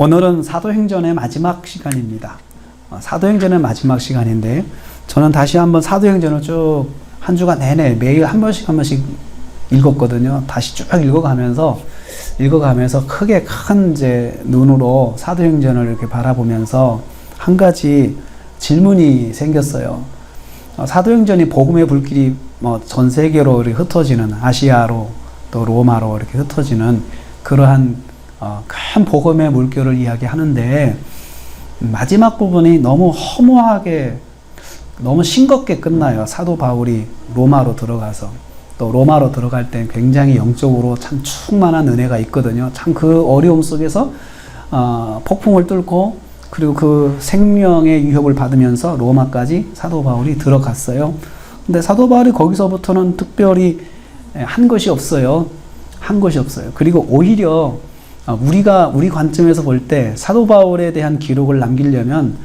오늘은 사도행전의 마지막 시간입니다. 사도행전의 마지막 시간인데 저는 다시 한번 사도행전을 쭉 한 주간 내내 매일 한 번씩 읽었거든요. 다시 쭉 읽어가면서 크게 큰 이제 눈으로 사도행전을 이렇게 바라보면서 한 가지 질문이 생겼어요. 사도행전이 복음의 불길이 전 세계로 이렇게 흩어지는, 아시아로 또 로마로 이렇게 흩어지는 그러한 큰 복음의 물결을 이야기하는데 마지막 부분이 너무 허무하게, 너무 싱겁게 끝나요. 사도 바울이 로마로 들어가서. 또 로마로 들어갈 때 굉장히 영적으로 참 충만한 은혜가 있거든요. 참 그 어려움 속에서 폭풍을 뚫고 그리고 그 생명의 위협을 받으면서 로마까지 사도 바울이 들어갔어요. 근데 사도 바울이 거기서부터는 특별히 한 것이 없어요. 그리고 오히려 우리 관점에서 볼 때 사도 바울에 대한 기록을 남기려면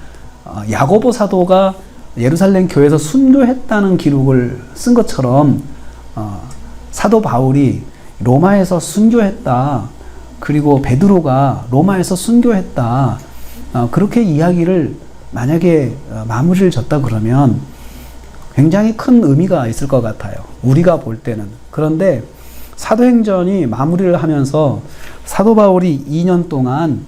야고보 사도가 예루살렘 교회에서 순교했다는 기록을 쓴 것처럼 사도 바울이 로마에서 순교했다. 그리고 베드로가 로마에서 순교했다. 그렇게 이야기를 만약에 마무리를 졌다 그러면 굉장히 큰 의미가 있을 것 같아요. 우리가 볼 때는. 그런데 사도행전이 마무리를 하면서 사도 바울이 2년 동안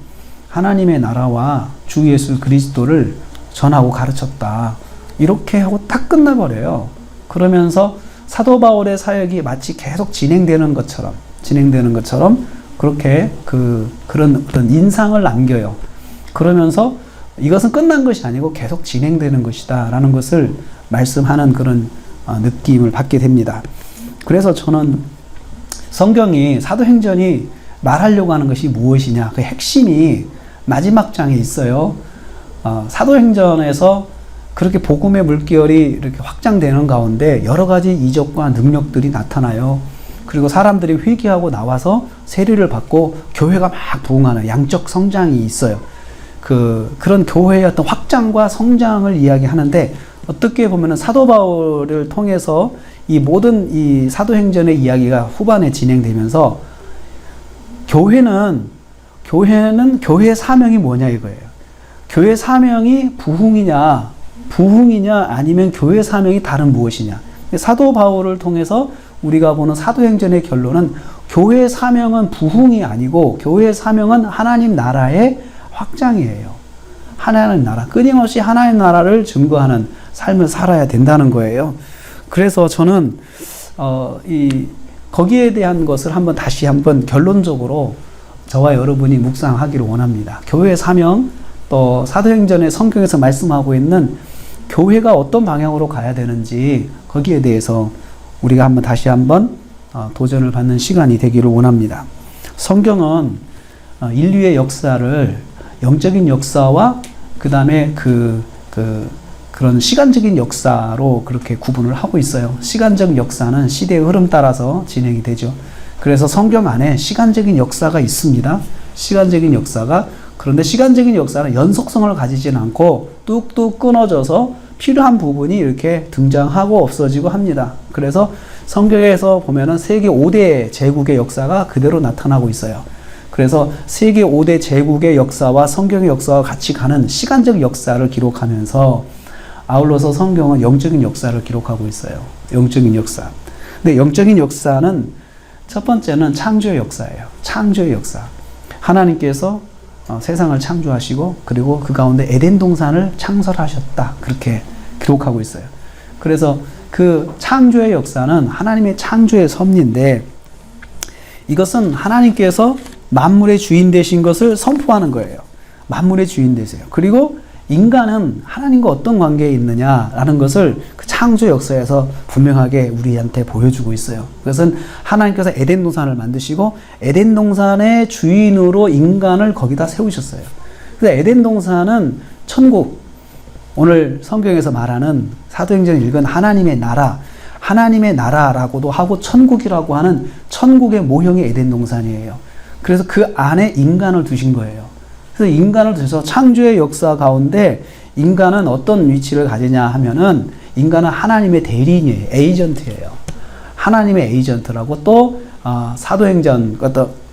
하나님의 나라와 주 예수 그리스도를 전하고 가르쳤다. 이렇게 하고 딱 끝나버려요. 그러면서 사도 바울의 사역이 마치 계속 진행되는 것처럼 그렇게 그런 어떤 인상을 남겨요. 그러면서 이것은 끝난 것이 아니고 계속 진행되는 것이다 라는 것을 말씀하는 그런 느낌을 받게 됩니다. 그래서 저는 성경이, 사도행전이 말하려고 하는 것이 무엇이냐, 그 핵심이 마지막 장에 있어요. 사도행전에서 그렇게 복음의 물결이 이렇게 확장되는 가운데 여러 가지 이적과 능력들이 나타나요. 그리고 사람들이 회개하고 나와서 세례를 받고 교회가 막 부흥하는 양적 성장이 있어요. 그런 교회의 어떤 확장과 성장을 이야기하는데 어떻게 보면은 사도 바울을 통해서 이 모든 이 사도행전의 이야기가 후반에 진행되면서 교회의 사명이 뭐냐 이거예요. 교회 사명이 부흥이냐 아니면 교회 사명이 다른 무엇이냐. 사도 바울을 통해서 우리가 보는 사도행전의 결론은 교회의 사명은 부흥이 아니고 교회의 사명은 하나님 나라의 확장이에요. 하나님 나라, 끊임없이 하나님 나라를 증거하는 삶을 살아야 된다는 거예요. 그래서 저는 거기에 대한 것을 다시 한번 결론적으로 저와 여러분이 묵상하기를 원합니다. 교회의 사명, 또 사도행전의 성경에서 말씀하고 있는 교회가 어떤 방향으로 가야 되는지 거기에 대해서 우리가 다시 한번 도전을 받는 시간이 되기를 원합니다. 성경은 인류의 역사를 영적인 역사와 그 다음에 그런 시간적인 역사로 그렇게 구분을 하고 있어요. 시간적 역사는 시대의 흐름 따라서 진행이 되죠. 그래서 성경 안에 시간적인 역사가 있습니다. 그런데 시간적인 역사는 연속성을 가지진 않고 뚝뚝 끊어져서 필요한 부분이 이렇게 등장하고 없어지고 합니다. 그래서 성경에서 보면은 세계 5대 제국의 역사가 그대로 나타나고 있어요. 그래서 세계 5대 제국의 역사와 성경의 역사와 같이 가는 시간적 역사를 기록하면서 아울러서 성경은 영적인 역사를 기록하고 있어요. 영적인 역사. 근데 영적인 역사는 첫 번째는 창조의 역사예요. 창조의 역사. 하나님께서 세상을 창조하시고 그리고 그 가운데 에덴 동산을 창설하셨다. 그렇게 기록하고 있어요. 그래서 그 창조의 역사는 하나님의 창조의 섭리인데 이것은 하나님께서 만물의 주인 되신 것을 선포하는 거예요. 만물의 주인 되세요. 그리고 인간은 하나님과 어떤 관계에 있느냐라는 것을 그 창조 역사에서 분명하게 우리한테 보여주고 있어요. 그것은 하나님께서 에덴 동산을 만드시고 에덴 동산의 주인으로 인간을 거기다 세우셨어요. 그래서 에덴 동산은 천국, 오늘 성경에서 말하는 사도행전을 읽은 하나님의 나라라고도 하고 천국이라고 하는 천국의 모형이 에덴 동산이에요. 그래서 그 안에 인간을 두신 거예요. 그래서 인간을 두셔서 창조의 역사 가운데 인간은 어떤 위치를 가지냐 하면은 인간은 하나님의 대리인이에요. 에이전트예요. 하나님의 에이전트라고 또 사도행전,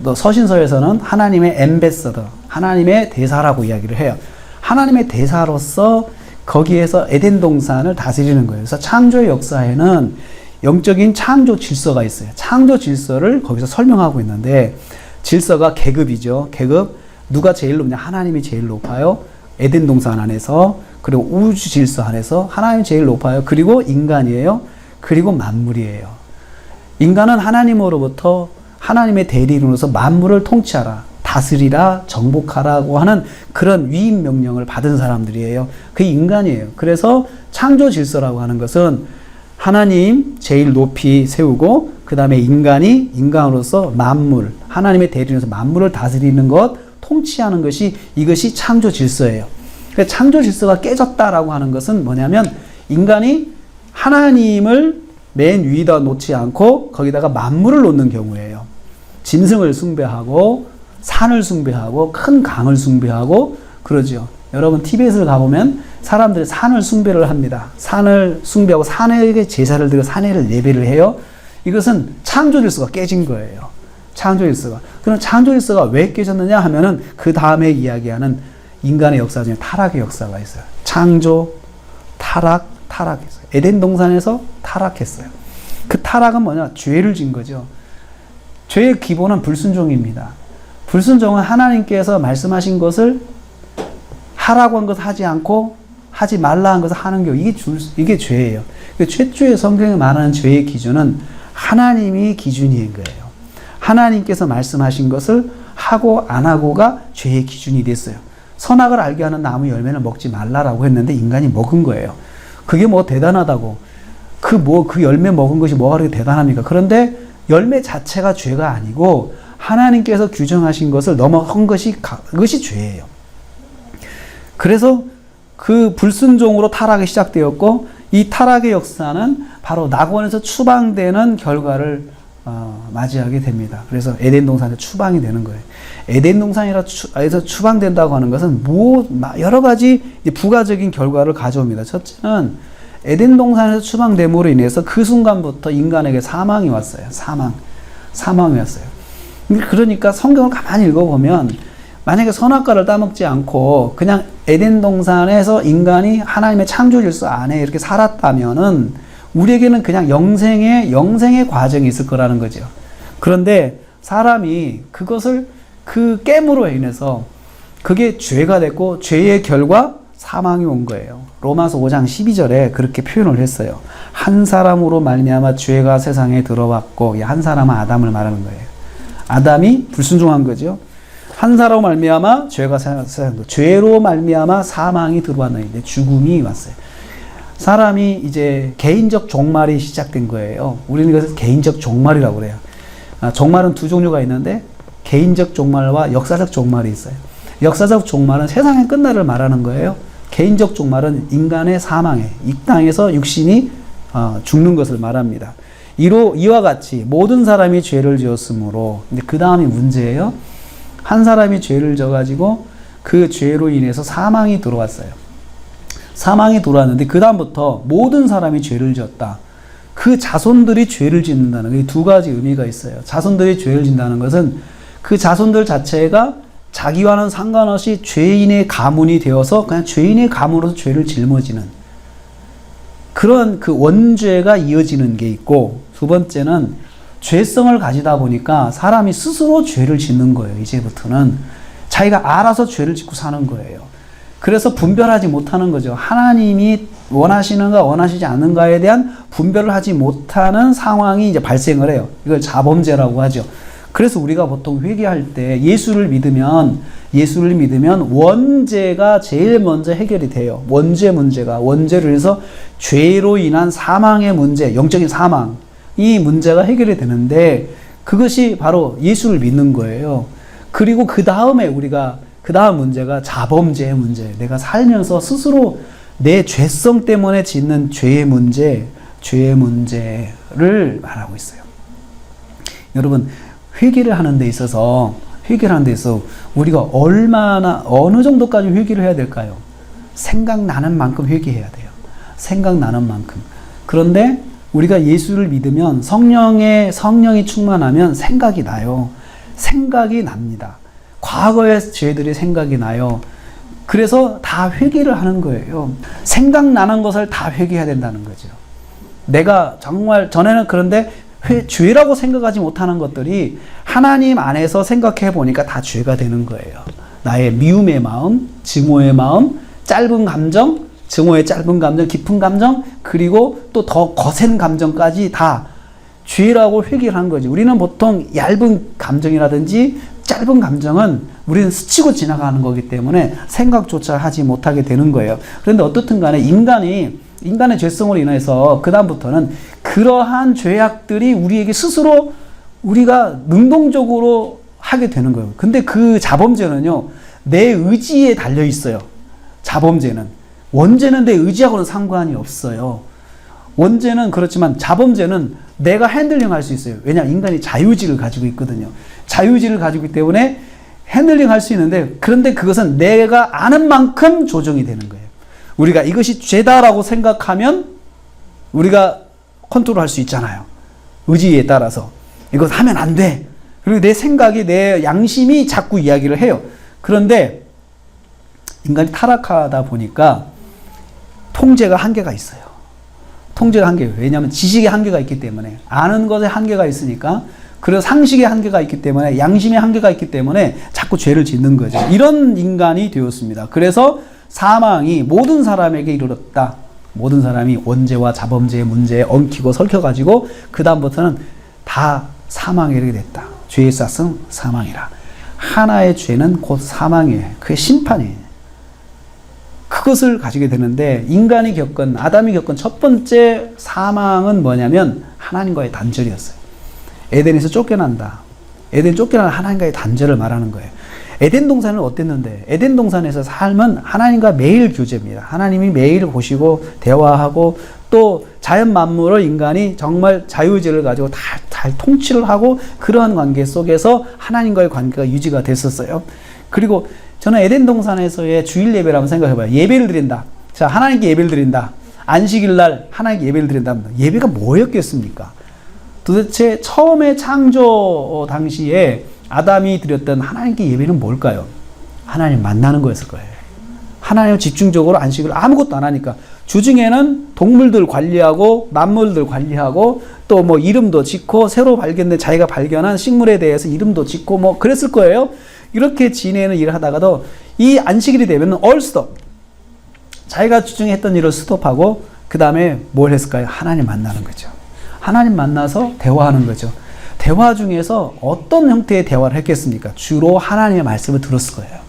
또 서신서에서는 하나님의 엠베서더, 하나님의 대사라고 이야기를 해요. 하나님의 대사로서 거기에서 에덴 동산을 다스리는 거예요. 그래서 창조의 역사에는 영적인 창조 질서가 있어요. 창조 질서를 거기서 설명하고 있는데 질서가 계급이죠. 계급. 누가 제일 높냐? 하나님이 제일 높아요. 에덴 동산 안에서. 그리고 우주 질서 안에서 하나님이 제일 높아요. 그리고 인간이에요. 그리고 만물이에요. 인간은 하나님으로부터 하나님의 대리인으로서 만물을 통치하라, 다스리라, 정복하라고 하는 그런 위임 명령을 받은 사람들이에요. 그게 인간이에요. 그래서 창조 질서라고 하는 것은 하나님 제일 높이 세우고 그 다음에 인간이 인간으로서 만물, 하나님의 대리인으로서 만물을 다스리는 것, 통치하는 것이 이것이 창조 질서예요. 그래서 창조 질서가 깨졌다라고 하는 것은 뭐냐면 인간이 하나님을 맨 위에다 놓지 않고 거기다가 만물을 놓는 경우예요. 짐승을 숭배하고 산을 숭배하고 큰 강을 숭배하고 그러죠. 여러분 티베트를 가보면 사람들이 산을 숭배를 합니다. 산을 숭배하고 산에게 제사를 드리고 산에를 예배를 해요. 이것은 창조 질서가 깨진 거예요. 창조 질서가. 그럼 창조 질서가 왜 깨졌느냐 하면은 그 다음에 이야기하는 인간의 역사 중에 타락의 역사가 있어요. 창조, 타락했어요. 에덴 동산에서 타락했어요. 그 타락은 뭐냐? 죄를 진 거죠. 죄의 기본은 불순종입니다. 불순종은 하나님께서 말씀하신 것을 하라고 한 것을 하지 않고 하지 말라 한 것을 하는 경우 이게 죄예요. 최초의 성경에 말하는 죄의 기준은 하나님이 기준인 거예요. 하나님께서 말씀하신 것을 하고 안 하고가 죄의 기준이 됐어요. 선악을 알게 하는 나무 열매는 먹지 말라라고 했는데 인간이 먹은 거예요. 그게 뭐 대단하다고. 그 열매 먹은 것이 뭐가 그렇게 대단합니까? 그런데 열매 자체가 죄가 아니고 하나님께서 규정하신 것을 넘어선 그것이 죄예요. 그래서 그 불순종으로 타락이 시작되었고 이 타락의 역사는 바로 낙원에서 추방되는 결과를 맞이하게 됩니다. 그래서 에덴 동산에서 추방이 되는 거예요. 에덴 동산에서 추방된다고 하는 것은 여러 가지 부가적인 결과를 가져옵니다. 첫째는 에덴 동산에서 추방됨으로 인해서 그 순간부터 인간에게 사망이 왔어요. 사망이 왔어요. 그러니까 성경을 가만히 읽어보면 만약에 선악과를 따먹지 않고 그냥 에덴 동산에서 인간이 하나님의 창조 질서 안에 이렇게 살았다면은 우리에게는 그냥 영생의 과정이 있을 거라는 거죠. 그런데 사람이 그것을 그 깨물어 인해서 그게 죄가 됐고 죄의 결과 사망이 온 거예요. 로마서 5장 12절에 그렇게 표현을 했어요. 한 사람으로 말미암아 죄가 세상에 들어왔고, 한 사람은 아담을 말하는 거예요. 아담이 불순종한 거죠. 한 사람으로 말미암아 죄가 세상에 죄로 말미암아 사망이 들어왔는데 죽음이 왔어요. 사람이 이제 개인적 종말이 시작된 거예요. 우리는 이것을 개인적 종말이라고 그래요. 종말은 두 종류가 있는데 개인적 종말과 역사적 종말이 있어요. 역사적 종말은 세상의 끝날을 말하는 거예요. 개인적 종말은 인간의 사망에, 이 땅에서 육신이 죽는 것을 말합니다. 이와 같이 모든 사람이 죄를 지었으므로, 근데 그 다음이 문제예요. 한 사람이 죄를 져가지고 그 죄로 인해서 사망이 들어왔어요. 사망이 들어왔는데 그 다음부터 모든 사람이 죄를 지었다. 그 자손들이 죄를 짓는다는 두 가지 의미가 있어요. 자손들이 죄를 짓는다는 것은 그 자손들 자체가 자기와는 상관없이 죄인의 가문이 되어서 그냥 죄인의 가문으로서 죄를 짊어지는 그런 그 원죄가 이어지는 게 있고, 두 번째는 죄성을 가지다 보니까 사람이 스스로 죄를 짓는 거예요. 이제부터는 자기가 알아서 죄를 짓고 사는 거예요. 그래서 분별하지 못하는 거죠. 하나님이 원하시는가 원하시지 않는가에 대한 분별을 하지 못하는 상황이 이제 발생을 해요. 이걸 자범죄라고 하죠. 그래서 우리가 보통 회개할 때 예수를 믿으면 원죄가 제일 먼저 해결이 돼요. 원죄를 해서 죄로 인한 사망의 문제, 영적인 사망, 이 문제가 해결이 되는데 그것이 바로 예수를 믿는 거예요. 그리고 그 다음 문제가 자범죄의 문제. 내가 살면서 스스로 내 죄성 때문에 짓는 죄의 문제를 말하고 있어요. 여러분, 회개를 하는 데 있어서 우리가 어느 정도까지 회개를 해야 될까요? 생각나는 만큼 회개해야 돼요. 생각나는 만큼. 그런데 우리가 예수를 믿으면 성령이 충만하면 생각이 나요. 생각이 납니다. 과거의 죄들이 생각이 나요. 그래서 다 회개를 하는 거예요. 생각나는 것을 다 회개해야 된다는 거죠. 내가 정말 전에는 그런데 죄라고 생각하지 못하는 것들이 하나님 안에서 생각해 보니까 다 죄가 되는 거예요. 나의 미움의 마음, 증오의 마음, 짧은 감정, 증오의 짧은 감정, 깊은 감정, 그리고 또 더 거센 감정까지 다 죄라고 회개를 한 거지. 우리는 보통 얇은 감정이라든지 짧은 감정은 우리는 스치고 지나가는 거기 때문에 생각조차 하지 못하게 되는 거예요. 그런데 어떻든 간에 인간의 죄성으로 인해서 그다음부터는 그러한 죄악들이 우리에게 스스로 우리가 능동적으로 하게 되는 거예요. 근데 그 자범죄는요, 내 의지에 달려 있어요. 자범죄는. 원죄는 내 의지하고는 상관이 없어요. 원죄는 그렇지만 자범죄는 내가 핸들링 할 수 있어요. 왜냐하면 인간이 자유의지를 가지고 있거든요. 자유의지를 가지고 있기 때문에 핸들링 할 수 있는데, 그런데 그것은 내가 아는 만큼 조정이 되는 거예요. 우리가 이것이 죄다라고 생각하면 우리가 컨트롤 할 수 있잖아요. 의지에 따라서. 이것 하면 안 돼. 그리고 내 생각이, 내 양심이 자꾸 이야기를 해요. 그런데 인간이 타락하다 보니까 통제가 한계가 있어요. 통제가 한계예요. 왜냐하면 지식의 한계가 있기 때문에, 아는 것에 한계가 있으니까, 그리고 상식의 한계가 있기 때문에, 양심의 한계가 있기 때문에 자꾸 죄를 짓는 거죠. 이런 인간이 되었습니다. 그래서 사망이 모든 사람에게 이르렀다. 모든 사람이 원죄와 자범죄의 문제에 엉키고 설켜가지고 그 다음부터는 다 사망에 이르게 됐다. 죄의 싹은 사망이라. 하나의 죄는 곧 사망이에요. 그게 심판이에요. 그것을 가지게 되는데, 아담이 겪은 첫 번째 사망은 뭐냐면 하나님과의 단절이었어요. 에덴에서 쫓겨난다. 에덴 쫓겨난 하나님과의 단절을 말하는 거예요. 에덴 동산은 어땠는데? 에덴 동산에서 삶은 하나님과 매일 교제입니다. 하나님이 매일 보시고 대화하고, 또 자연 만물을 인간이 정말 자유의지를 가지고 잘 통치를 하고, 그러한 관계 속에서 하나님과의 관계가 유지가 됐었어요. 그리고 저는 에덴 동산에서의 주일 예배를 한번 생각해봐요. 예배를 드린다. 자, 하나님께 예배를 드린다. 안식일 날 하나님께 예배를 드린다. 예배가 뭐였겠습니까? 도대체 처음에 창조 당시에 아담이 드렸던 하나님께 예배는 뭘까요? 하나님 만나는 거였을 거예요. 하나님을 집중적으로 안식을 아무것도 안 하니까, 주중에는 동물들 관리하고 만물들 관리하고, 또 뭐 이름도 짓고, 새로 발견된 자기가 발견한 식물에 대해서 이름도 짓고 뭐 그랬을 거예요. 이렇게 지내는 일을 하다가도 이 안식일이 되면 all stop. 자기가 주중에 했던 일을 스톱하고 그 다음에 뭘 했을까요? 하나님 만나는 거죠. 하나님 만나서 대화하는 거죠. 대화 중에서 어떤 형태의 대화를 했겠습니까? 주로 하나님의 말씀을 들었을 거예요.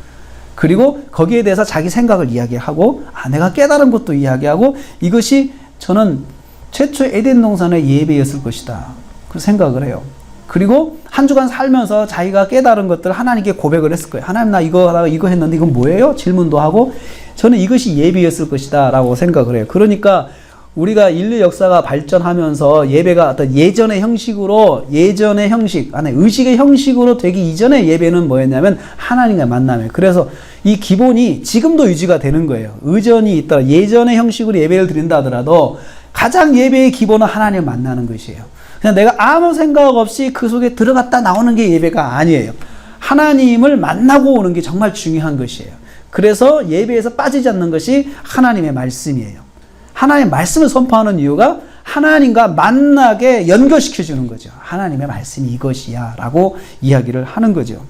그리고 거기에 대해서 자기 생각을 이야기하고, 내가 깨달은 것도 이야기하고, 이것이 저는 최초 에덴 동산의 예배였을 것이다. 그 생각을 해요. 그리고 한 주간 살면서 자기가 깨달은 것들을 하나님께 고백을 했을 거예요. 하나님, 나 이거 하다가 이거 했는데 이건 뭐예요? 질문도 하고, 저는 이것이 예배였을 것이다 라고 생각을 해요. 그러니까 우리가 인류 역사가 발전하면서 예배가 어떤 예전의 형식으로, 예전의 형식, 의식의 형식으로 되기 이전의 예배는 뭐였냐면 하나님과의 만남이에요. 그래서 이 기본이 지금도 유지가 되는 거예요. 의전이 있더라. 예전의 형식으로 예배를 드린다 하더라도 가장 예배의 기본은 하나님을 만나는 것이에요. 그냥 내가 아무 생각 없이 그 속에 들어갔다 나오는 게 예배가 아니에요. 하나님을 만나고 오는 게 정말 중요한 것이에요. 그래서 예배에서 빠지지 않는 것이 하나님의 말씀이에요. 하나님의 말씀을 선포하는 이유가 하나님과 만나게 연결시켜 주는 거죠. 하나님의 말씀이 이것이야 라고 이야기를 하는 거죠.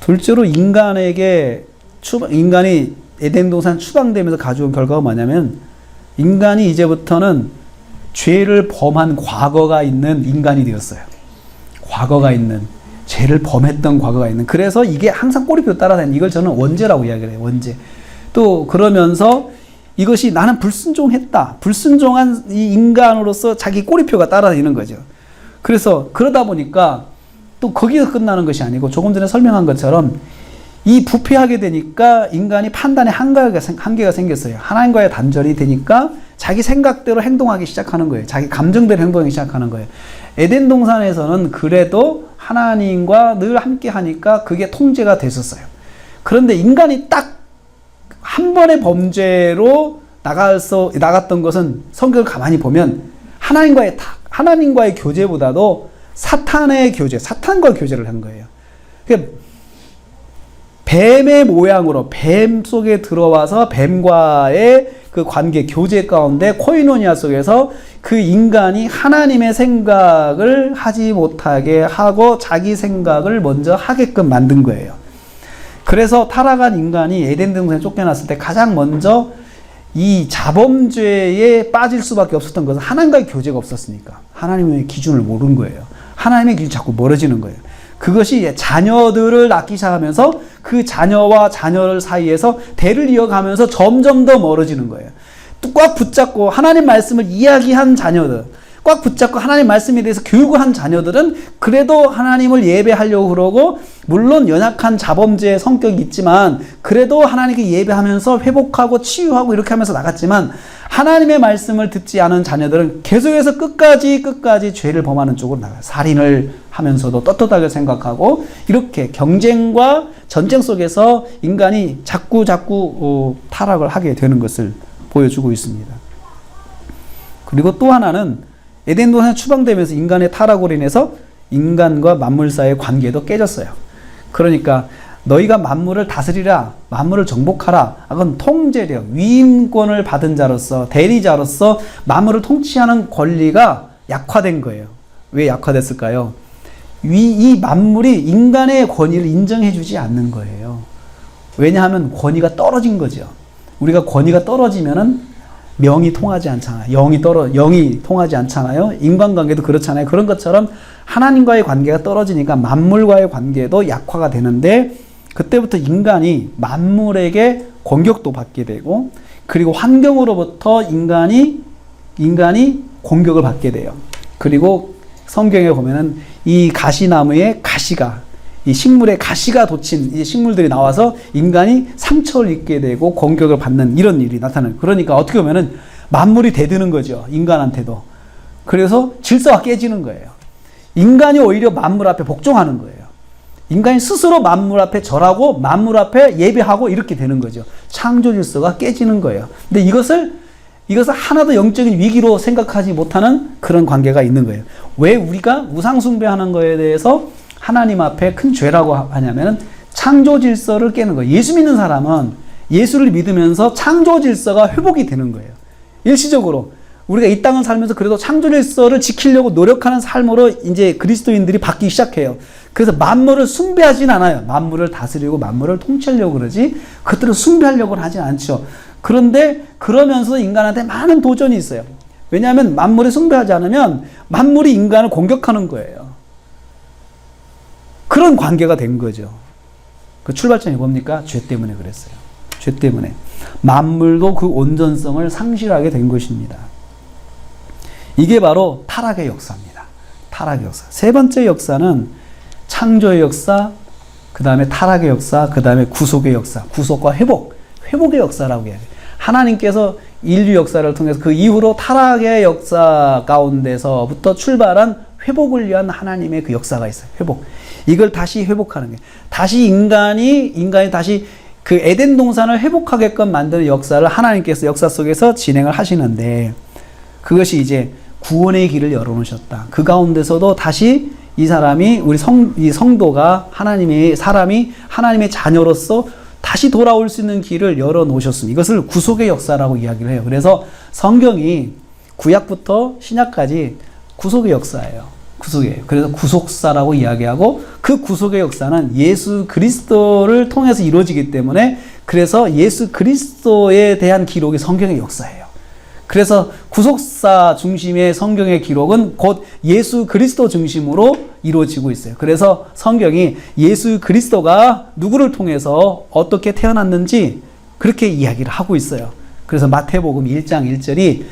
둘째로 인간이 에덴 동산 추방되면서 가져온 결과가 뭐냐면, 인간이 이제부터는 죄를 범한 과거가 있는 인간이 되었어요. 과거가 있는, 죄를 범했던 과거가 있는. 그래서 이게 항상 꼬리표 따라다니는, 이걸 저는 원죄라고 이야기를 해요. 원죄. 또 그러면서 이것이 나는 불순종했다. 불순종한 이 인간으로서 자기 꼬리표가 따라다니는 거죠. 그래서 그러다 보니까 또 거기서 끝나는 것이 아니고, 조금 전에 설명한 것처럼 이 부패하게 되니까 인간이 판단에 한계가 생겼어요. 하나님과의 단절이 되니까 자기 생각대로 행동하기 시작하는 거예요. 자기 감정대로 행동하기 시작하는 거예요. 에덴 동산에서는 그래도 하나님과 늘 함께 하니까 그게 통제가 됐었어요. 그런데 인간이 딱 한 번의 범죄로 나갔던 것은, 성경을 가만히 보면 하나님과의 교제보다도 사탄과의 교제를 한 거예요. 그러니까 뱀의 모양으로 뱀 속에 들어와서 뱀과의 그 관계, 교제 가운데 코이노니아 속에서 그 인간이 하나님의 생각을 하지 못하게 하고 자기 생각을 먼저 하게끔 만든 거예요. 그래서 타락한 인간이 에덴 동산에 쫓겨났을 때 가장 먼저 이 자범죄에 빠질 수밖에 없었던 것은 하나님과의 교제가 없었으니까 하나님의 기준을 모르는 거예요. 하나님의 기준이 자꾸 멀어지는 거예요. 그것이 자녀들을 낳기 시작하면서 그 자녀와 자녀를 사이에서 대를 이어가면서 점점 더 멀어지는 거예요. 또 꽉 붙잡고 하나님 말씀을 이야기한 자녀들, 꽉 붙잡고 하나님 말씀에 대해서 교육을 한 자녀들은 그래도 하나님을 예배하려고 그러고, 물론 연약한 자범죄의 성격이 있지만 그래도 하나님께 예배하면서 회복하고 치유하고 이렇게 하면서 나갔지만, 하나님의 말씀을 듣지 않은 자녀들은 계속해서 끝까지 죄를 범하는 쪽으로 나가요. 살인을 하면서도 떳떳하게 생각하고, 이렇게 경쟁과 전쟁 속에서 인간이 자꾸 타락을 하게 되는 것을 보여주고 있습니다. 그리고 또 하나는 에덴 동산에 추방되면서 인간의 타락으로 인해서 인간과 만물 사이의 관계도 깨졌어요. 그러니까 너희가 만물을 다스리라, 만물을 정복하라. 그건 통제력, 위임권을 받은 자로서, 대리자로서 만물을 통치하는 권리가 약화된 거예요. 왜 약화됐을까요? 이 만물이 인간의 권위를 인정해주지 않는 거예요. 왜냐하면 권위가 떨어진 거죠. 우리가 권위가 떨어지면은 명이 통하지 않잖아요. 영이 통하지 않잖아요. 인간관계도 그렇잖아요. 그런 것처럼 하나님과의 관계가 떨어지니까 만물과의 관계도 약화가 되는데, 그때부터 인간이 만물에게 공격도 받게 되고, 그리고 환경으로부터 인간이 공격을 받게 돼요. 그리고 성경에 보면은 이 가시나무의 가시가, 이 식물의 가시가 돋친 이 식물들이 나와서 인간이 상처를 입게 되고 공격을 받는 이런 일이 나타나요. 그러니까 어떻게 보면은 만물이 대드는 거죠. 인간한테도. 그래서 질서가 깨지는 거예요. 인간이 오히려 만물 앞에 복종하는 거예요. 인간이 스스로 만물 앞에 절하고 만물 앞에 예배하고 이렇게 되는 거죠. 창조 질서가 깨지는 거예요. 근데 이것을 하나도 영적인 위기로 생각하지 못하는 그런 관계가 있는 거예요. 왜 우리가 우상 숭배하는 거에 대해서 하나님 앞에 큰 죄라고 하냐면은 창조 질서를 깨는 거예요. 예수 믿는 사람은 예수를 믿으면서 창조 질서가 회복이 되는 거예요. 일시적으로 우리가 이 땅을 살면서 그래도 창조 질서를 지키려고 노력하는 삶으로 이제 그리스도인들이 바뀌기 시작해요. 그래서 만물을 숭배하진 않아요. 만물을 다스리고 만물을 통치하려고 그러지, 그것들을 숭배하려고는 하진 않죠. 그런데 그러면서 인간한테 많은 도전이 있어요. 왜냐하면 만물을 숭배하지 않으면 만물이 인간을 공격하는 거예요. 그런 관계가 된 거죠. 그 출발점이 뭡니까? 죄 때문에 그랬어요. 죄 때문에. 만물도 그 온전성을 상실하게 된 것입니다. 이게 바로 타락의 역사입니다. 타락의 역사. 세 번째 역사는 창조의 역사, 그 다음에 타락의 역사, 그 다음에 구속의 역사. 구속과 회복의 역사라고 이야기해요. 하나님께서 인류 역사를 통해서 그 이후로 타락의 역사 가운데서부터 출발한 회복을 위한 하나님의 그 역사가 있어요. 회복. 이걸 다시 회복하는 게, 다시 인간이 다시 그 에덴 동산을 회복하게끔 만드는 역사를 하나님께서 역사 속에서 진행을 하시는데, 그것이 이제 구원의 길을 열어놓으셨다. 그 가운데서도 다시 이 사람이, 이 성도가 사람이 하나님의 자녀로서 다시 돌아올 수 있는 길을 열어놓으셨습니다. 이것을 구속의 역사라고 이야기를 해요. 그래서 성경이 구약부터 신약까지 구속의 역사예요. 구속이에요. 그래서 구속사라고 이야기하고, 그 구속의 역사는 예수 그리스도를 통해서 이루어지기 때문에, 그래서 예수 그리스도에 대한 기록이 성경의 역사예요. 그래서 구속사 중심의 성경의 기록은 곧 예수 그리스도 중심으로 이루어지고 있어요. 그래서 성경이 예수 그리스도가 누구를 통해서 어떻게 태어났는지 그렇게 이야기를 하고 있어요. 그래서 마태복음 1장 1절이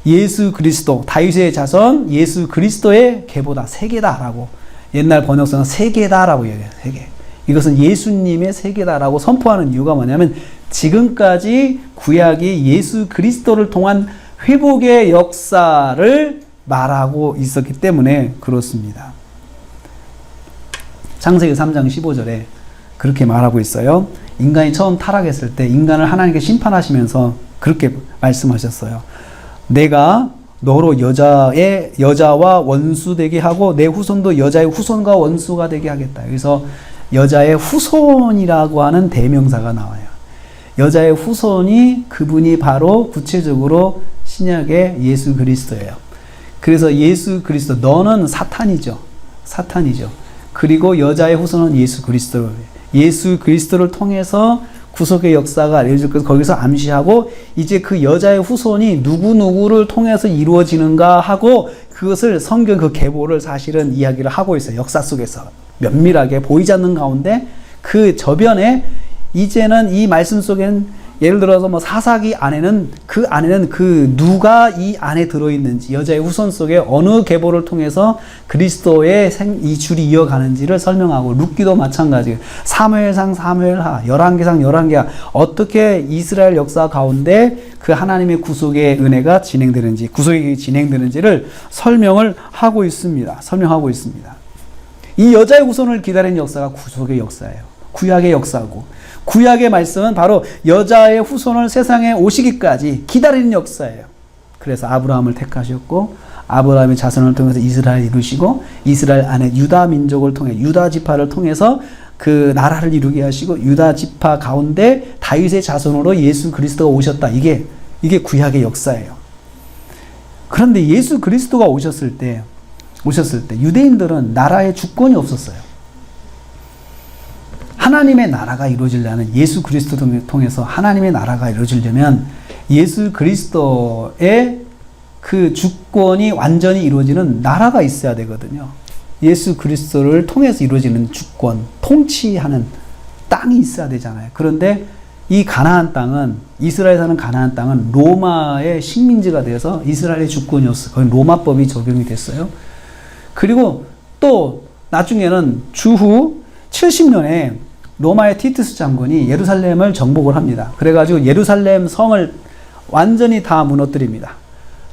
예수 그리스도, 다윗의 자손 예수 그리스도의 계보다, 세계다라고, 옛날 번역서는 세계다라고 얘기해요. 세계. 이것은 예수님의 세계다라고 선포하는 이유가 뭐냐면, 지금까지 구약이 예수 그리스도를 통한 회복의 역사를 말하고 있었기 때문에 그렇습니다. 창세기 3장 15절에 그렇게 말하고 있어요. 인간이 처음 타락했을 때 인간을 하나님께 심판하시면서 그렇게 말씀하셨어요. 내가 너로 여자와 원수 되게 하고 내 후손도 여자의 후손과 원수가 되게 하겠다. 그래서 여자의 후손이라고 하는 대명사가 나와요. 여자의 후손이 그분이 바로 구체적으로 신약의 예수 그리스도예요. 그래서 예수 그리스도, 너는 사탄이죠. 사탄이죠. 그리고 여자의 후손은 예수 그리스도. 예수 그리스도를 통해서 구속의 역사가 알려질 것을 거기서 암시하고, 이제 그 여자의 후손이 누구누구를 통해서 이루어지는가 하고, 그것을 성경 그 계보를 사실은 이야기를 하고 있어요. 역사 속에서 면밀하게 보이지 않는 가운데 그 저변에 이제는 이 말씀 속에는 예를 들어서 뭐 사사기 안에는 그 누가 이 안에 들어있는지, 여자의 후손 속에 어느 계보를 통해서 그리스도의 이 줄이 이어가는지를 설명하고, 룻기도 마찬가지예요. 사무엘상 사무엘하, 열왕기상 열왕기하, 어떻게 이스라엘 역사 가운데 그 하나님의 구속의 은혜가 진행되는지, 구속이 진행되는지를 설명을 하고 있습니다. 설명하고 있습니다. 이 여자의 후손을 기다리는 역사가 구속의 역사예요. 구약의 역사고, 구약의 말씀은 바로 여자의 후손을 세상에 오시기까지 기다리는 역사예요. 그래서 아브라함을 택하셨고, 아브라함의 자손을 통해서 이스라엘을 이루시고, 이스라엘 안에 유다 민족을 통해, 유다 지파를 통해서 그 나라를 이루게 하시고, 유다 지파 가운데 다윗의 자손으로 예수 그리스도가 오셨다. 이게 구약의 역사예요. 그런데 예수 그리스도가 오셨을 때 유대인들은 나라의 주권이 없었어요. 하나님의 나라가 이루어지려면, 예수 그리스도를 통해서 하나님의 나라가 이루어지려면 예수 그리스도의 그 주권이 완전히 이루어지는 나라가 있어야 되거든요. 예수 그리스도를 통해서 이루어지는 주권, 통치하는 땅이 있어야 되잖아요. 그런데 이 가나안 땅은, 이스라엘 사는 가나안 땅은 로마의 식민지가 돼서 이스라엘의 주권이었어요. 거기 로마법이 적용이 됐어요. 그리고 또 나중에는 주후 70년에 로마의 티투스 장군이 예루살렘을 정복을 합니다. 그래가지고 예루살렘 성을 완전히 다 무너뜨립니다.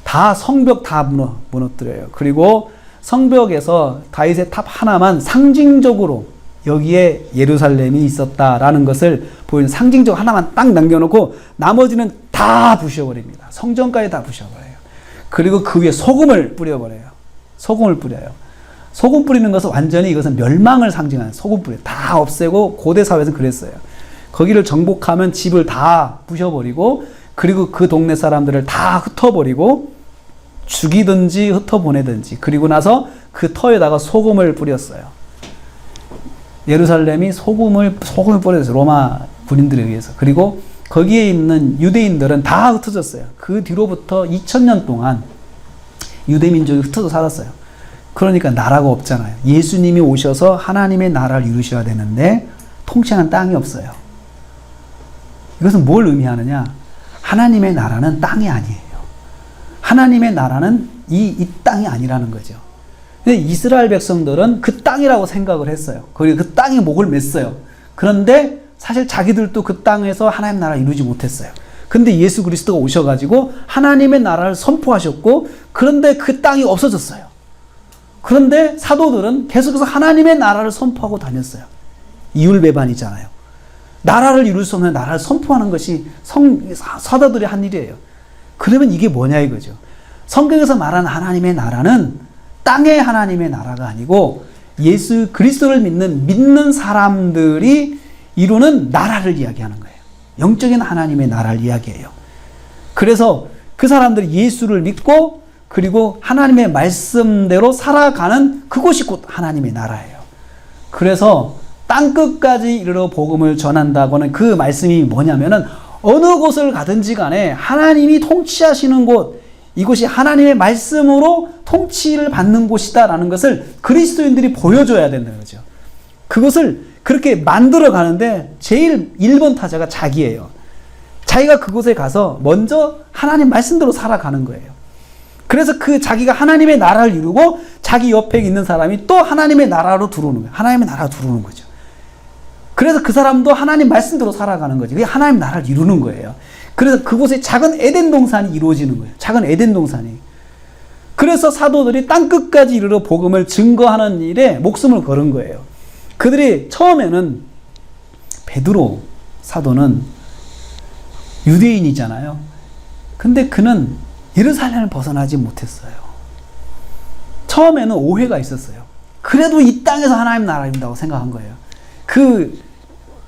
다 성벽 다 무너뜨려요. 그리고 성벽에서 다윗의 탑 하나만 상징적으로 여기에 예루살렘이 있었다라는 것을 보이는 상징적 하나만 딱 남겨놓고 나머지는 다 부셔버립니다. 성전까지 다 부셔버려요. 그리고 그 위에 소금을 뿌려버려요. 소금을 뿌려요. 소금 뿌리는 것은 완전히 이것은 멸망을 상징하는, 소금 뿌려 다 없애고, 고대 사회에서는 그랬어요. 거기를 정복하면 집을 다 부셔버리고, 그리고 그 동네 사람들을 다 흩어버리고 죽이든지 흩어보내든지, 그리고 나서 그 터에다가 소금을 뿌렸어요. 예루살렘이 소금을 뿌렸어요. 로마 군인들에 의해서. 그리고 거기에 있는 유대인들은 다 흩어졌어요. 그 뒤로부터 2000년 동안 유대 민족이 흩어져 살았어요. 그러니까 나라가 없잖아요. 예수님이 오셔서 하나님의 나라를 이루셔야 되는데 통치하는 땅이 없어요. 이것은 뭘 의미하느냐? 하나님의 나라는 땅이 아니에요. 하나님의 나라는 이 땅이 아니라는 거죠. 근데 이스라엘 백성들은 그 땅이라고 생각을 했어요. 그리고 그 땅에 목을 맸어요. 그런데 사실 자기들도 그 땅에서 하나님의 나라를 이루지 못했어요. 근데 예수 그리스도가 오셔가지고 하나님의 나라를 선포하셨고, 그런데 그 땅이 없어졌어요. 그런데 사도들은 계속해서 하나님의 나라를 선포하고 다녔어요. 이율배반이잖아요. 나라를 이룰 수 없는 나라를 선포하는 것이 사도들의 한 일이에요. 그러면 이게 뭐냐 이거죠. 성경에서 말하는 하나님의 나라는 땅의 하나님의 나라가 아니고 예수 그리스도를 믿는 사람들이 이루는 나라를 이야기하는 거예요. 영적인 하나님의 나라를 이야기해요. 그래서 그 사람들이 예수를 믿고, 그리고 하나님의 말씀대로 살아가는 그곳이 곧 하나님의 나라예요. 그래서 땅끝까지 이르러 복음을 전한다고는 그 말씀이 뭐냐면은, 어느 곳을 가든지 간에 하나님이 통치하시는 곳, 이곳이 하나님의 말씀으로 통치를 받는 곳이다라는 것을 그리스도인들이 보여줘야 된다는 거죠. 그것을 그렇게 만들어 가는데 제일 1번 타자가 자기예요. 자기가 그곳에 가서 먼저 하나님 말씀대로 살아가는 거예요. 그래서 그 자기가 하나님의 나라를 이루고 자기 옆에 있는 사람이 또 하나님의 나라로 들어오는 거예요. 하나님의 나라로 들어오는 거죠. 그래서 그 사람도 하나님 말씀대로 살아가는 거죠. 그게 하나님 나라를 이루는 거예요. 그래서 그곳에 작은 에덴 동산이 이루어지는 거예요. 작은 에덴 동산이. 그래서 사도들이 땅끝까지 이르러 복음을 증거하는 일에 목숨을 걸은 거예요. 그들이 처음에는 베드로 사도는 유대인이잖아요. 근데 그는 예루살렘을 벗어나지 못했어요. 처음에는 오해가 있었어요. 그래도 이 땅에서 하나님 나라를 이룬다고 생각한 거예요. 그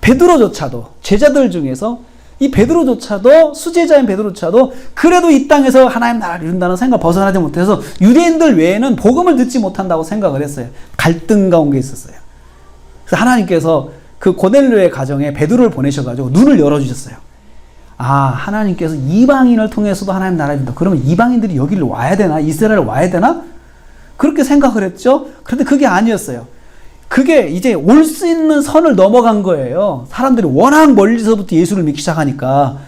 베드로조차도, 제자들 중에서 이 베드로조차도, 수제자인 베드로조차도 그래도 이 땅에서 하나님 나라를 이룬다는 생각 벗어나지 못해서 유대인들 외에는 복음을 듣지 못한다고 생각을 했어요. 갈등 가운데 있었어요. 그래서 하나님께서 그 고넬료의 가정에 베드로를 보내셔가지고 눈을 열어주셨어요. 아, 하나님께서 이방인을 통해서도 하나님 나라를 이룬다. 그러면 이방인들이 여기를 와야 되나? 이스라엘 와야 되나? 그렇게 생각을 했죠. 그런데 그게 아니었어요. 그게 이제 올 수 있는 선을 넘어간 거예요. 사람들이 워낙 멀리서부터 예수를 믿기 시작하니까.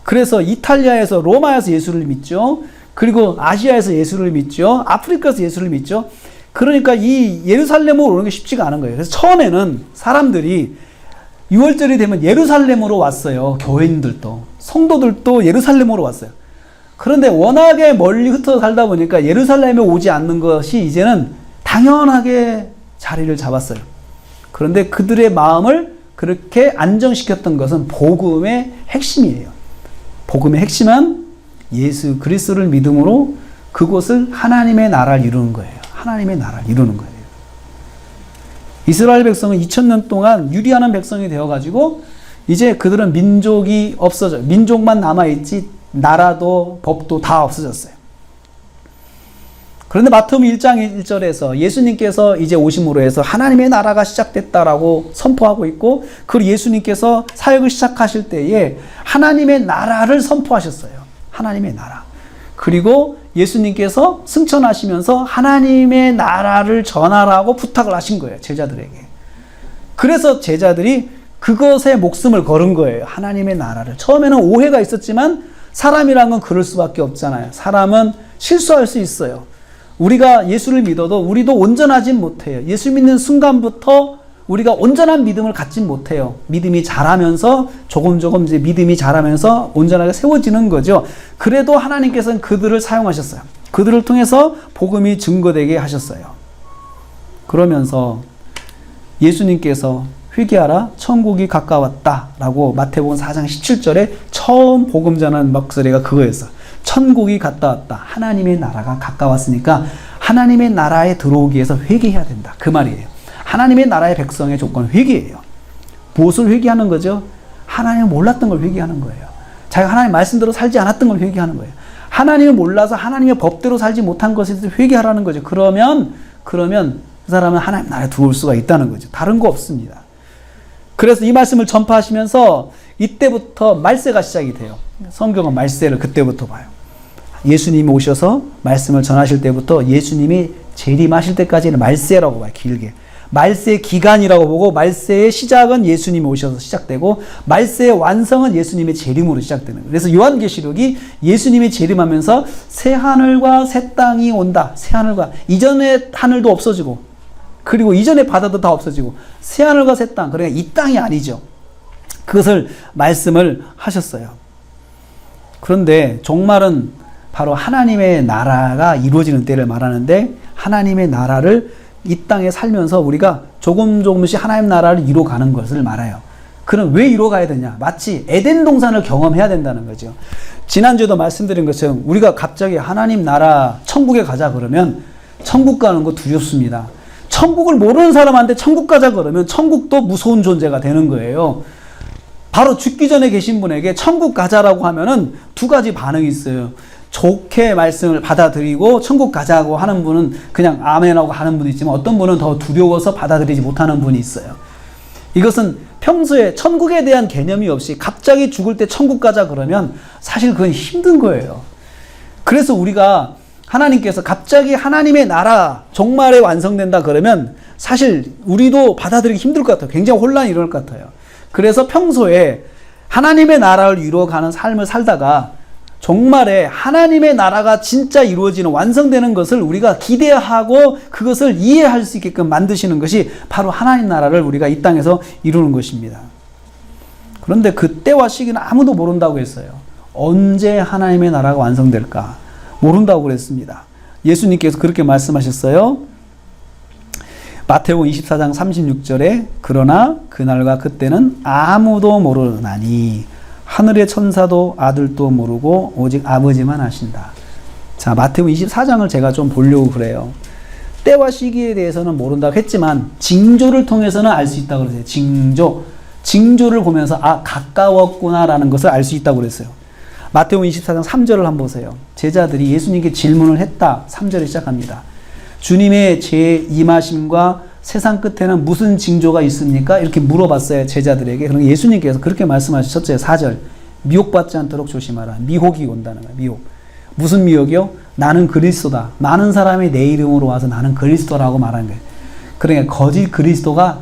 그래서 이탈리아에서, 로마에서 예수를 믿죠. 그리고 아시아에서 예수를 믿죠. 아프리카에서 예수를 믿죠. 그러니까 이 예루살렘으로 오는 게 쉽지가 않은 거예요. 그래서 처음에는 사람들이 6월절이 되면 예루살렘으로 왔어요. 교회인들도, 성도들도 예루살렘으로 왔어요. 그런데 워낙에 멀리 흩어져 살다 보니까 예루살렘에 오지 않는 것이 이제는 당연하게 자리를 잡았어요. 그런데 그들의 마음을 그렇게 안정시켰던 것은 복음의 핵심이에요. 복음의 핵심은 예수 그리스도를 믿음으로 그곳을 하나님의 나라를 이루는 거예요. 하나님의 나라를 이루는 거예요. 이스라엘 백성은 2000년 동안 유리하는 백성이 되어가지고 이제 그들은 민족이 없어져, 민족만 남아있지 나라도 법도 다 없어졌어요. 그런데 마태복음 1장 1절에서 예수님께서 이제 오심으로 해서 하나님의 나라가 시작됐다라고 선포하고 있고, 그리고 예수님께서 사역을 시작하실 때에 하나님의 나라를 선포하셨어요. 하나님의 나라. 그리고 예수님께서 승천하시면서 하나님의 나라를 전하라고 부탁을 하신 거예요. 제자들에게. 그래서 제자들이 그것에 목숨을 걸은 거예요. 하나님의 나라를. 처음에는 오해가 있었지만 사람이란 건 그럴 수밖에 없잖아요. 사람은 실수할 수 있어요. 우리가 예수를 믿어도 우리도 온전하진 못해요. 예수 믿는 순간부터 우리가 온전한 믿음을 갖진 못해요. 믿음이 자라면서 조금 이제 믿음이 자라면서 온전하게 세워지는 거죠. 그래도 하나님께서는 그들을 사용하셨어요. 그들을 통해서 복음이 증거되게 하셨어요. 그러면서 예수님께서 회개하라, 천국이 가까웠다 라고 마태복음 4장 17절에 처음 복음 전하는 목소리가 그거였어요. 천국이 가까웠다. 하나님의 나라가 가까웠으니까 하나님의 나라에 들어오기 위해서 회개해야 된다. 그 말이에요. 하나님의 나라의 백성의 조건은 회개예요. 무엇을 회개하는 거죠? 하나님을 몰랐던 걸 회개하는 거예요. 자기가 하나님 말씀대로 살지 않았던 걸 회개하는 거예요. 하나님을 몰라서 하나님의 법대로 살지 못한 것에 대해서 회개하라는 거죠. 그러면 그 사람은 하나님 나라에 들어올 수가 있다는 거죠. 다른 거 없습니다. 그래서 이 말씀을 전파하시면서 이때부터 말세가 시작이 돼요. 성경은 말세를 그때부터 봐요. 예수님이 오셔서 말씀을 전하실 때부터 예수님이 재림하실 때까지는 말세라고 봐요. 길게. 말세 기간이라고 보고, 말세의 시작은 예수님이 오셔서 시작되고 말세의 완성은 예수님의 재림으로 시작되는 거예요. 그래서 요한계시록이 예수님이 재림하면서 새 하늘과 새 땅이 온다. 새 하늘과, 이전의 하늘도 없어지고 그리고 이전의 바다도 다 없어지고 새 하늘과 새 땅, 그러니까 이 땅이 아니죠. 그것을 말씀을 하셨어요. 그런데 종말은 바로 하나님의 나라가 이루어지는 때를 말하는데, 하나님의 나라를 이 땅에 살면서 우리가 조금씩 하나님 나라를 이루어가는 것을 말해요. 그럼 왜 이루어가야 되냐? 마치 에덴 동산을 경험해야 된다는 거죠. 지난주에도 말씀드린 것처럼 우리가 갑자기 하나님 나라 천국에 가자 그러면 천국 가는 거 두렵습니다. 천국을 모르는 사람한테 천국 가자 그러면 천국도 무서운 존재가 되는 거예요. 바로 죽기 전에 계신 분에게 천국 가자라고 하면은 두 가지 반응이 있어요. 좋게 말씀을 받아들이고 천국 가자고 하는 분은 그냥 아멘하고 하는 분이 있지만, 어떤 분은 더 두려워서 받아들이지 못하는 분이 있어요. 이것은 평소에 천국에 대한 개념이 없이 갑자기 죽을 때 천국 가자 그러면 사실 그건 힘든 거예요. 그래서 우리가 하나님께서 갑자기 하나님의 나라 종말에 완성된다 그러면 사실 우리도 받아들이기 힘들 것 같아요. 굉장히 혼란이 일어날 것 같아요. 그래서 평소에 하나님의 나라를 이루어가는 삶을 살다가 종말에 하나님의 나라가 진짜 이루어지는, 완성되는 것을 우리가 기대하고 그것을 이해할 수 있게끔 만드시는 것이 바로 하나님 나라를 우리가 이 땅에서 이루는 것입니다. 그런데 그때와 시기는 아무도 모른다고 했어요. 언제 하나님의 나라가 완성될까? 모른다고 그랬습니다. 예수님께서 그렇게 말씀하셨어요. 마태복음 24장 36절에 그러나 그날과 그때는 아무도 모르나니 하늘의 천사도 아들도 모르고 오직 아버지만 아신다. 자, 마태복음 24장을 제가 좀 보려고 그래요. 때와 시기에 대해서는 모른다고 했지만 징조를 통해서는 알 수 있다고 그러세요. 징조를 보면서 가까웠구나라는 것을 알 수 있다고 그랬어요. 마태복음 24장 3절을 한번 보세요. 제자들이 예수님께 질문을 했다. 3절에 시작합니다. 주님의 재임하심과 세상 끝에는 무슨 징조가 있습니까? 이렇게 물어봤어요. 제자들에게. 그러면 예수님께서 그렇게 말씀하셨죠. 4절. 미혹받지 않도록 조심하라. 미혹이 온다는 거예요. 미혹. 무슨 미혹이요? 나는 그리스도다. 많은 사람이 내 이름으로 와서 나는 그리스도라고 말하는 거예요. 그러니까 거짓 그리스도가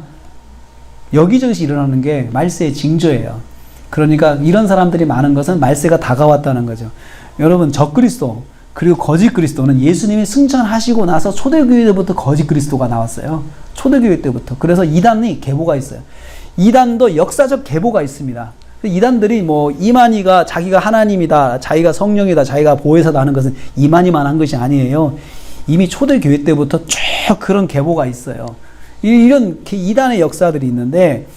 여기저기서 일어나는 게 말세의 징조예요. 그러니까 이런 사람들이 많은 것은 말세가 다가왔다는 거죠. 여러분, 적그리스도 그리고 거짓 그리스도는 예수님이 승천하시고 나서 초대교회 때부터 거짓 그리스도가 나왔어요. 초대교회 때부터. 그래서 이단이 계보가 있어요. 이단도 역사적 계보가 있습니다. 이단들이 뭐 이만희가 자기가 하나님이다, 자기가 성령이다, 자기가 보혜사다 하는 것은 이만희만 한 것이 아니에요. 이미 초대교회 때부터 쭉 그런 계보가 있어요. 이런 이단의 역사들이 있는데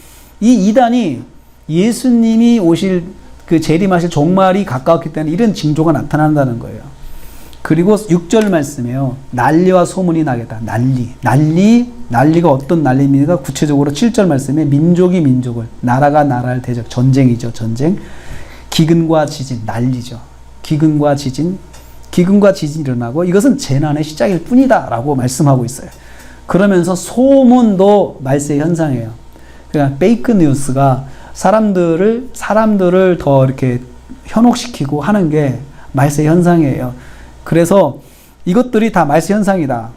이 이단이 예수님이 오실 그 재림하실 종말이 가까웠기 때문에 이런 징조가 나타난다는 거예요. 그리고 6절 말씀에요. 난리와 소문이 나겠다. 난리가 어떤 난리입니까? 구체적으로 7절 말씀에 민족이 민족을, 나라가 나라를 대적, 전쟁이죠. 전쟁. 기근과 지진, 난리죠. 기근과 지진이 일어나고 이것은 재난의 시작일 뿐이다 라고 말씀하고 있어요. 그러면서 소문도 말세의 현상이에요. 그러니까 페이크 뉴스가 사람들을 더 이렇게 현혹시키고 하는 게 말세 현상이에요. 그래서 이것들이 다 말세 현상이다.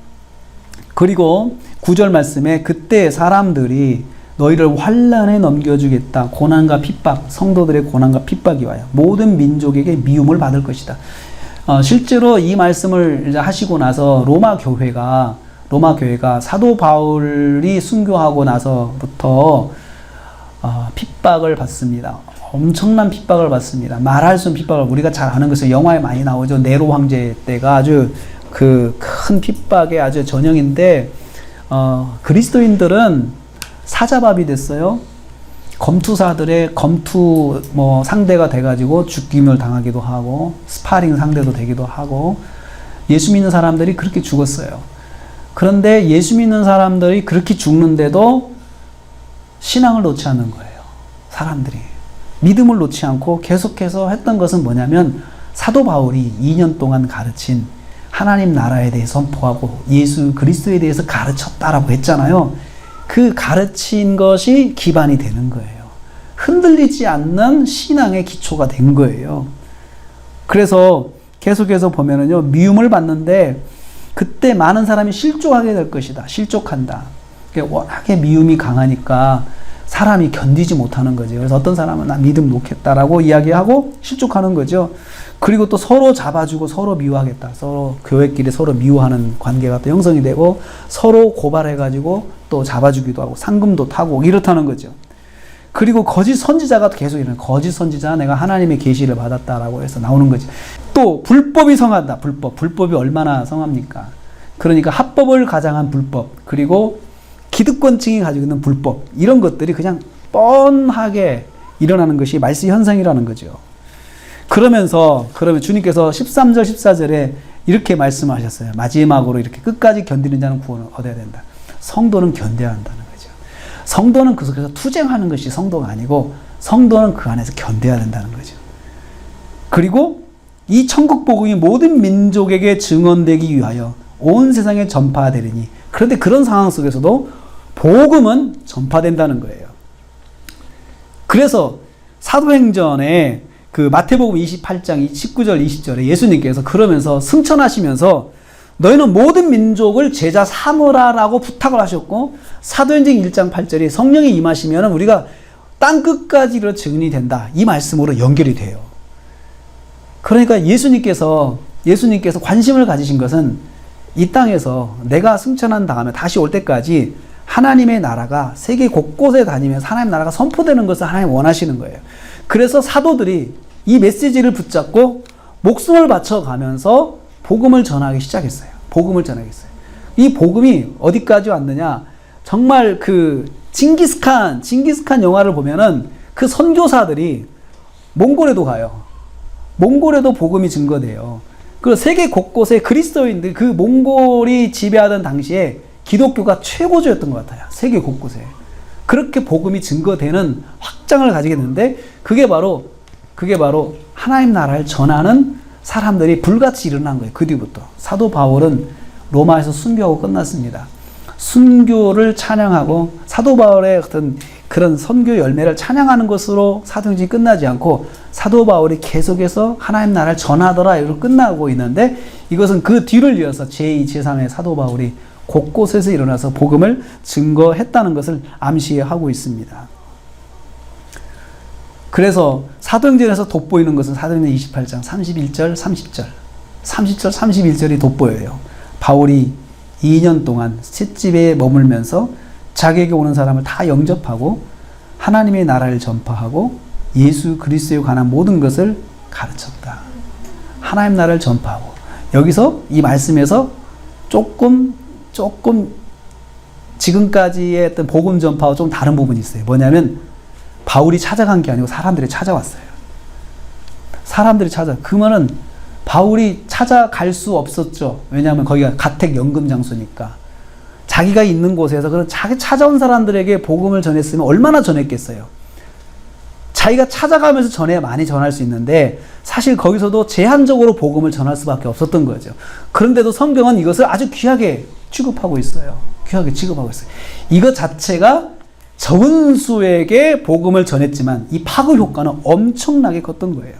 그리고 9절 말씀에 그때 사람들이 너희를 환난에 넘겨주겠다. 고난과 핍박, 성도들의 고난과 핍박이 와요. 모든 민족에게 미움을 받을 것이다. 실제로 이 말씀을 이제 하시고 나서 로마 교회가 사도 바울이 순교하고 나서부터 핍박을 받습니다. 엄청난 핍박을 받습니다. 말할 수 없는 핍박을, 우리가 잘 아는 것은 영화에 많이 나오죠. 네로 황제 때가 아주 그 큰 핍박의 아주 전형인데, 그리스도인들은 사자밥이 됐어요. 검투사들의 검투 상대가 돼가지고 죽임을 당하기도 하고, 스파링 상대도 되기도 하고, 예수 믿는 사람들이 그렇게 죽었어요. 그런데 예수 믿는 사람들이 그렇게 죽는데도 신앙을 놓지 않는 거예요. 사람들이. 믿음을 놓지 않고 계속해서 했던 것은 뭐냐면 사도 바울이 2년 동안 가르친 하나님 나라에 대해 선포하고 예수 그리스도에 대해서 가르쳤다라고 했잖아요. 그 가르친 것이 기반이 되는 거예요. 흔들리지 않는 신앙의 기초가 된 거예요. 그래서 계속해서 보면은요, 미움을 받는데 그때 많은 사람이 실족하게 될 것이다. 실족한다. 워낙에 미움이 강하니까 사람이 견디지 못하는 거죠. 그래서 어떤 사람은 나 믿음 놓겠다라고 이야기하고 실족하는 거죠. 그리고 또 서로 잡아주고 서로 미워하겠다. 서로 교회끼리 서로 미워하는 관계가 또 형성이 되고 서로 고발해가지고 또 잡아주기도 하고 상금도 타고 이렇다는 거죠. 그리고 거짓 선지자가 계속 일어나요. 거짓 선지자, 내가 하나님의 계시를 받았다라고 해서 나오는 거지. 또 불법이 성한다. 불법이 얼마나 성합니까? 그러니까 합법을 가장한 불법, 그리고 기득권층이 가지고 있는 불법, 이런 것들이 그냥 뻔하게 일어나는 것이 말세 현상이라는 거죠. 그러면 주님께서 13절 14절에 이렇게 말씀하셨어요. 마지막으로 이렇게 끝까지 견디는 자는 구원을 얻어야 된다. 성도는 견뎌야 한다는 거죠. 성도는 그 속에서 투쟁하는 것이 성도가 아니고 성도는 그 안에서 견뎌야 된다는 거죠. 그리고 이 천국 복음이 모든 민족에게 증언되기 위하여 온 세상에 전파되리니, 그런데 그런 상황 속에서도 복음은 전파된다는 거예요. 그래서 사도행전에 그 마태복음 28장 19절 20절에 예수님께서 그러면서 승천하시면서 너희는 모든 민족을 제자 삼으라라고 부탁을 하셨고, 사도행전 1장 8절이 성령이 임하시면 우리가 땅 끝까지 증인이 된다, 이 말씀으로 연결이 돼요. 그러니까 예수님께서 관심을 가지신 것은 이 땅에서 내가 승천한 다음에 다시 올 때까지 하나님의 나라가 세계 곳곳에 다니면서 하나님의 나라가 선포되는 것을 하나님 원하시는 거예요. 그래서 사도들이 이 메시지를 붙잡고 목숨을 바쳐가면서 복음을 전하기 시작했어요. 이 복음이 어디까지 왔느냐? 정말 그 징기스칸 영화를 보면은 그 선교사들이 몽골에도 가요. 몽골에도 복음이 증거돼요. 그리고 세계 곳곳에 그리스도인들, 그 몽골이 지배하던 당시에 기독교가 최고조였던 것 같아요. 세계 곳곳에. 그렇게 복음이 증거되는 확장을 가지게 되는데, 그게 바로 하나님 나라를 전하는 사람들이 불같이 일어난 거예요. 그 뒤부터. 사도 바울은 로마에서 순교하고 끝났습니다. 순교를 찬양하고 사도 바울의 어떤 그런 선교 열매를 찬양하는 것으로 사도행전이 끝나지 않고, 사도 바울이 계속해서 하나님 나라를 전하더라 이로 끝나고 있는데, 이것은 그 뒤를 이어서 제2, 제3의 사도 바울이 곳곳에서 일어나서 복음을 증거했다는 것을 암시하고 있습니다. 그래서 사도행전에서 돋보이는 것은 사도행전 28장 31절, 30절, 31절이 돋보여요. 바울이 2년 동안 셋집에 머물면서 자기에게 오는 사람을 다 영접하고 하나님의 나라를 전파하고 예수 그리스도에 관한 모든 것을 가르쳤다. 하나님 나라를 전파하고, 여기서 이 말씀에서 조금 지금까지의 어떤 복음 전파와 좀 다른 부분이 있어요. 뭐냐면 바울이 찾아간 게 아니고 사람들이 찾아왔어요. 사람들이 그 말은 바울이 찾아갈 수 없었죠. 왜냐하면 거기가 가택 연금 장소니까. 자기가 있는 곳에서 그런 자기 찾아온 사람들에게 복음을 전했으면 얼마나 전했겠어요. 자기가 찾아가면서 전해야 많이 전할 수 있는데, 사실 거기서도 제한적으로 복음을 전할 수밖에 없었던 거죠. 그런데도 성경은 이것을 아주 귀하게 취급하고 있어요. 이것 자체가 적은 수에게 복음을 전했지만 이 파급 효과는 엄청나게 컸던 거예요.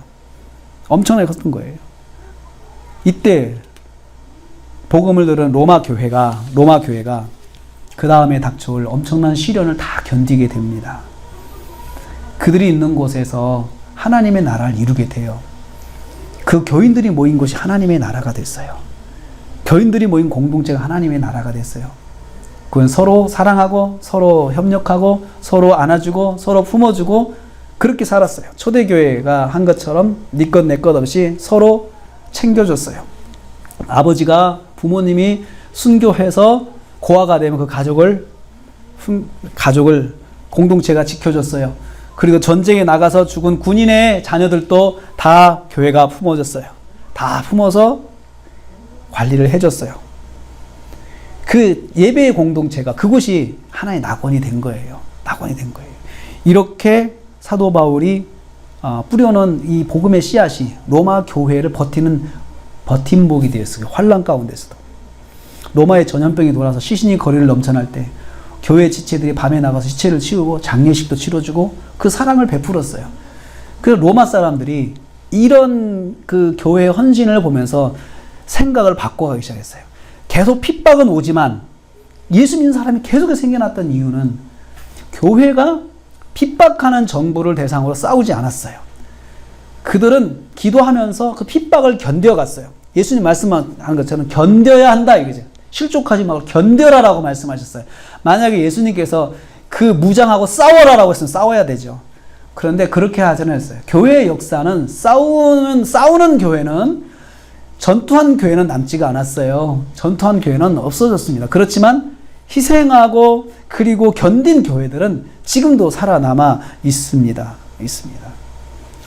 이때 복음을 들은 로마 교회가 그 다음에 닥쳐올 엄청난 시련을 다 견디게 됩니다. 그들이 있는 곳에서 하나님의 나라를 이루게 돼요. 그 교인들이 모인 곳이 하나님의 나라가 됐어요. 교인들이 모인 공동체가 하나님의 나라가 됐어요. 그건 서로 사랑하고 서로 협력하고 서로 안아주고 서로 품어주고 그렇게 살았어요. 초대교회가 한 것처럼 네 것 내 것 없이 서로 챙겨줬어요. 아버지가, 부모님이 순교해서 고아가 되면 그 가족을 공동체가 지켜줬어요. 그리고 전쟁에 나가서 죽은 군인의 자녀들도 다 교회가 품어줬어요. 다 품어서 관리를 해줬어요. 그 예배의 공동체가, 그곳이 하나의 낙원이 된 거예요. 이렇게 사도 바울이 뿌려놓은 이 복음의 씨앗이 로마 교회를 버티는 버팀목이 되었어요. 환란 가운데서도. 로마의 전염병이 돌아서 시신이 거리를 넘쳐날 때 교회 지체들이 밤에 나가서 시체를 치우고 장례식도 치러주고 그 사랑을 베풀었어요. 그래서 로마 사람들이 이런 그 교회의 헌신을 보면서 생각을 바꿔가기 시작했어요. 계속 핍박은 오지만 예수 믿는 사람이 계속해서 생겨났던 이유는 교회가 핍박하는 정부를 대상으로 싸우지 않았어요. 그들은 기도하면서 그 핍박을 견뎌갔어요. 예수님 말씀하는 것처럼 견뎌야 한다 이거죠. 실족하지 말고 견뎌라라고 말씀하셨어요. 만약에 예수님께서 그 무장하고 싸워라라고 했으면 싸워야 되죠. 그런데 그렇게 하지 않았어요. 교회의 역사는 싸우는 교회는, 전투한 교회는 남지가 않았어요. 전투한 교회는 없어졌습니다. 그렇지만 희생하고 그리고 견딘 교회들은 지금도 살아남아 있습니다.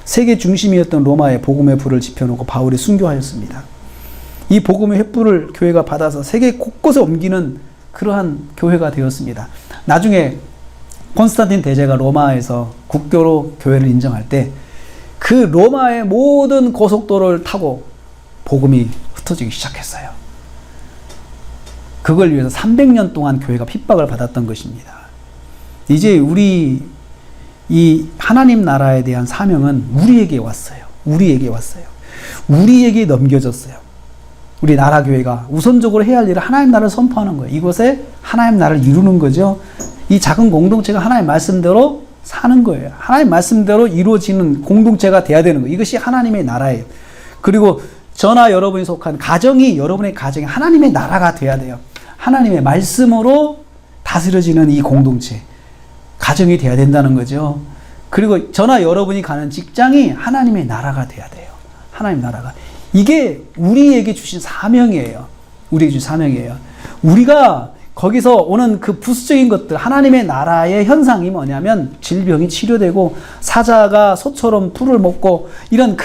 세계 중심이었던 로마에 복음의 불을 지펴놓고 바울이 순교하였습니다. 이 복음의 횃불을 교회가 받아서 세계 곳곳에 옮기는 그러한 교회가 되었습니다. 나중에 콘스탄틴 대제가 로마에서 국교로 교회를 인정할 때 그 로마의 모든 고속도로를 타고 복음이 흩어지기 시작했어요. 그걸 위해서 300년 동안 교회가 핍박을 받았던 것입니다. 이제 이 하나님 나라에 대한 사명은 우리에게 왔어요. 우리에게 넘겨졌어요. 우리 나라 교회가 우선적으로 해야 할 일은 하나님 나라를 선포하는 거예요. 이곳에 하나님 나라를 이루는 거죠. 이 작은 공동체가 하나님 말씀대로 사는 거예요. 하나님 말씀대로 이루어지는 공동체가 돼야 되는 거예요. 이것이 하나님의 나라예요. 그리고 저나 여러분이 속한 가정이, 여러분의 가정이 하나님의 나라가 돼야 돼요. 하나님의 말씀으로 다스려지는 이 공동체, 가정이 돼야 된다는 거죠. 그리고 저나 여러분이 가는 직장이 하나님의 나라가 돼야 돼요. 하나님 나라가. 이게 우리에게 주신 사명이에요. 우리가 거기서 오는 그 부수적인 것들, 하나님의 나라의 현상이 뭐냐면 질병이 치료되고 사자가 소처럼 풀을 먹고 이런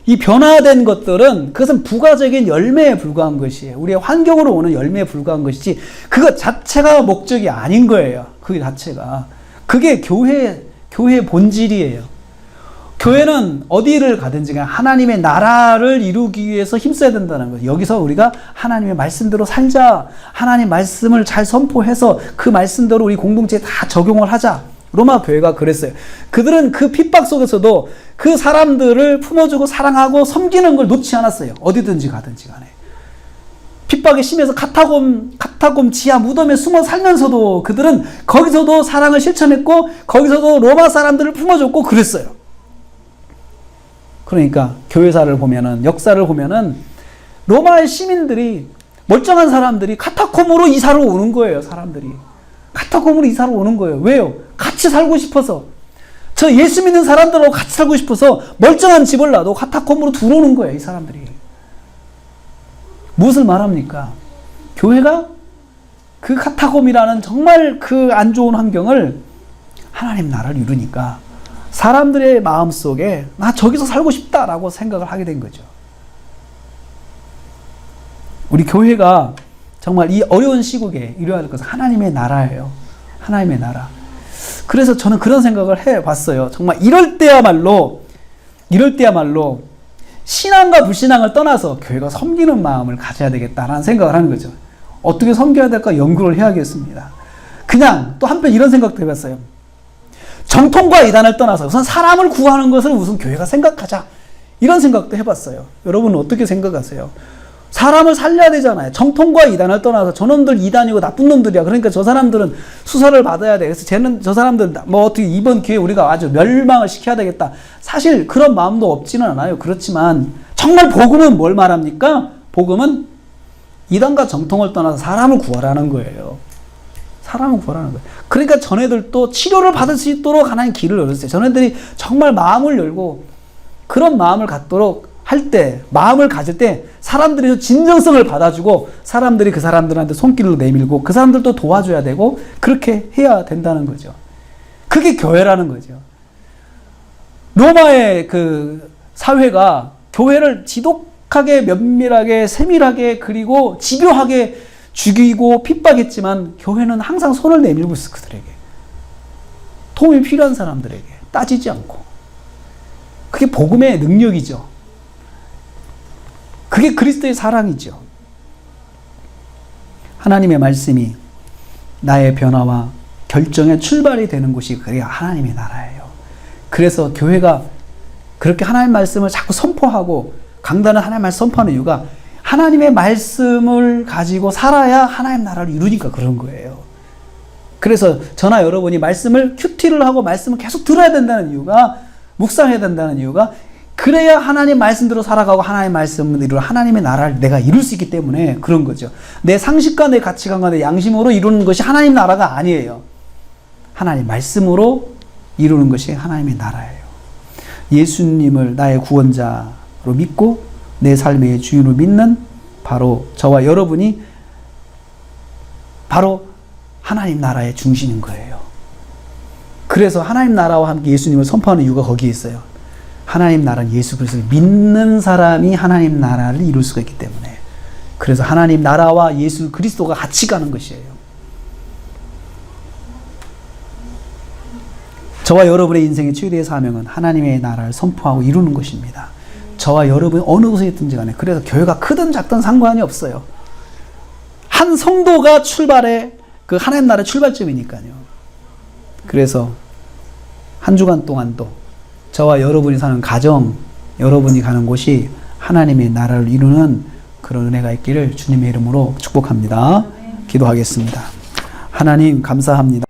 이 변화된 것들은 그것은 부가적인 열매에 불과한 것이에요. 우리의 환경으로 오는 열매에 불과한 것이지 그것 자체가 목적이 아닌 거예요. 그 자체가. 그게 교회의 본질이에요. 교회는 어디를 가든지 하나님의 나라를 이루기 위해서 힘써야 된다는 거예요. 여기서 우리가 하나님의 말씀대로 살자. 하나님 말씀을 잘 선포해서 그 말씀대로 우리 공동체에 다 적용을 하자. 로마 교회가 그랬어요. 그들은 그 핍박 속에서도 그 사람들을 품어주고 사랑하고 섬기는 걸 놓지 않았어요. 어디든지 가든지 간에. 핍박이 심해서 카타콤 지하 무덤에 숨어 살면서도 그들은 거기서도 사랑을 실천했고 거기서도 로마 사람들을 품어줬고 그랬어요. 그러니까 교회사를 보면은 역사를 보면은 로마의 시민들이 멀쩡한 사람들이 카타콤으로 이사를 오는 거예요. 사람들이 카타콤으로 이사를 오는 거예요. 왜요? 같이 살고 싶어서. 저 예수 믿는 사람들하고 같이 살고 싶어서 멀쩡한 집을 놔도 카타콤으로 들어오는 거예요. 이 사람들이. 무엇을 말합니까? 교회가 그 카타콤이라는 정말 그 안 좋은 환경을 하나님 나라를 이루니까 사람들의 마음속에 나 저기서 살고 싶다라고 생각을 하게 된 거죠. 우리 교회가 정말 이 어려운 시국에 이루어야 할 것은 하나님의 나라예요. 하나님의 나라. 그래서 저는 그런 생각을 해봤어요. 정말 이럴 때야말로 신앙과 불신앙을 떠나서 교회가 섬기는 마음을 가져야 되겠다라는 생각을 하는 거죠. 어떻게 섬겨야 될까 연구를 해야겠습니다. 그냥 또 한편 이런 생각도 해봤어요. 정통과 이단을 떠나서 우선 사람을 구하는 것을 우선 교회가 생각하자. 이런 생각도 해봤어요. 여러분은 어떻게 생각하세요? 사람을 살려야 되잖아요. 정통과 이단을 떠나서 저놈들 이단이고 나쁜 놈들이야. 그러니까 저 사람들은 수사를 받아야 돼. 그래서 저 사람들 어떻게 이번 기회에 우리가 아주 멸망을 시켜야 되겠다. 사실 그런 마음도 없지는 않아요. 그렇지만 정말 복음은 뭘 말합니까? 복음은 이단과 정통을 떠나서 사람을 구하라는 거예요. 사람을 구하라는 거예요. 그러니까 전애들도 치료를 받을 수 있도록 하나님 길을 열었어요. 전애들이 정말 마음을 열고 그런 마음을 갖도록 할 때, 마음을 가질 때 사람들이 진정성을 받아주고 사람들이 그 사람들한테 손길을 내밀고 그 사람들도 도와줘야 되고 그렇게 해야 된다는 거죠. 그게 교회라는 거죠. 로마의 그 사회가 교회를 지독하게 면밀하게 세밀하게 그리고 집요하게 죽이고 핍박했지만 교회는 항상 손을 내밀고 있어. 그들에게 도움이 필요한 사람들에게 따지지 않고. 그게 복음의 능력이죠. 그게 그리스도의 사랑이죠. 하나님의 말씀이 나의 변화와 결정의 출발이 되는 곳이 그게 하나님의 나라예요. 그래서 교회가 그렇게 하나님의 말씀을 자꾸 선포하고 강단은 하나님의 말씀 선포하는 이유가 하나님의 말씀을 가지고 살아야 하나님 나라를 이루니까 그런 거예요. 그래서 저나 여러분이 말씀을 큐티를 하고 말씀을 계속 들어야 된다는 이유가 묵상해야 된다는 이유가 그래야 하나님 말씀대로 살아가고 하나님 말씀을 이루어 하나님의 나라를 내가 이룰 수 있기 때문에 그런 거죠. 내 상식과 내 가치관과 내 양심으로 이루는 것이 하나님 나라가 아니에요. 하나님 말씀으로 이루는 것이 하나님의 나라예요. 예수님을 나의 구원자로 믿고 내 삶의 주인으로 믿는 바로 저와 여러분이 바로 하나님 나라의 중심인 거예요. 그래서 하나님 나라와 함께 예수님을 선포하는 이유가 거기에 있어요. 하나님 나라는 예수 그리스도를 믿는 사람이 하나님 나라를 이룰 수가 있기 때문에. 그래서 하나님 나라와 예수 그리스도가 같이 가는 것이에요. 저와 여러분의 인생의 최대의 사명은 하나님의 나라를 선포하고 이루는 것입니다. 저와 여러분이 어느 곳에 있든지 간에. 그래서 교회가 크든 작든 상관이 없어요. 한 성도가 출발해 그 하나님 나라의 출발점이니까요. 그래서 한 주간 동안도 저와 여러분이 사는 가정, 여러분이 가는 곳이 하나님의 나라를 이루는 그런 은혜가 있기를 주님의 이름으로 축복합니다. 기도하겠습니다. 하나님 감사합니다.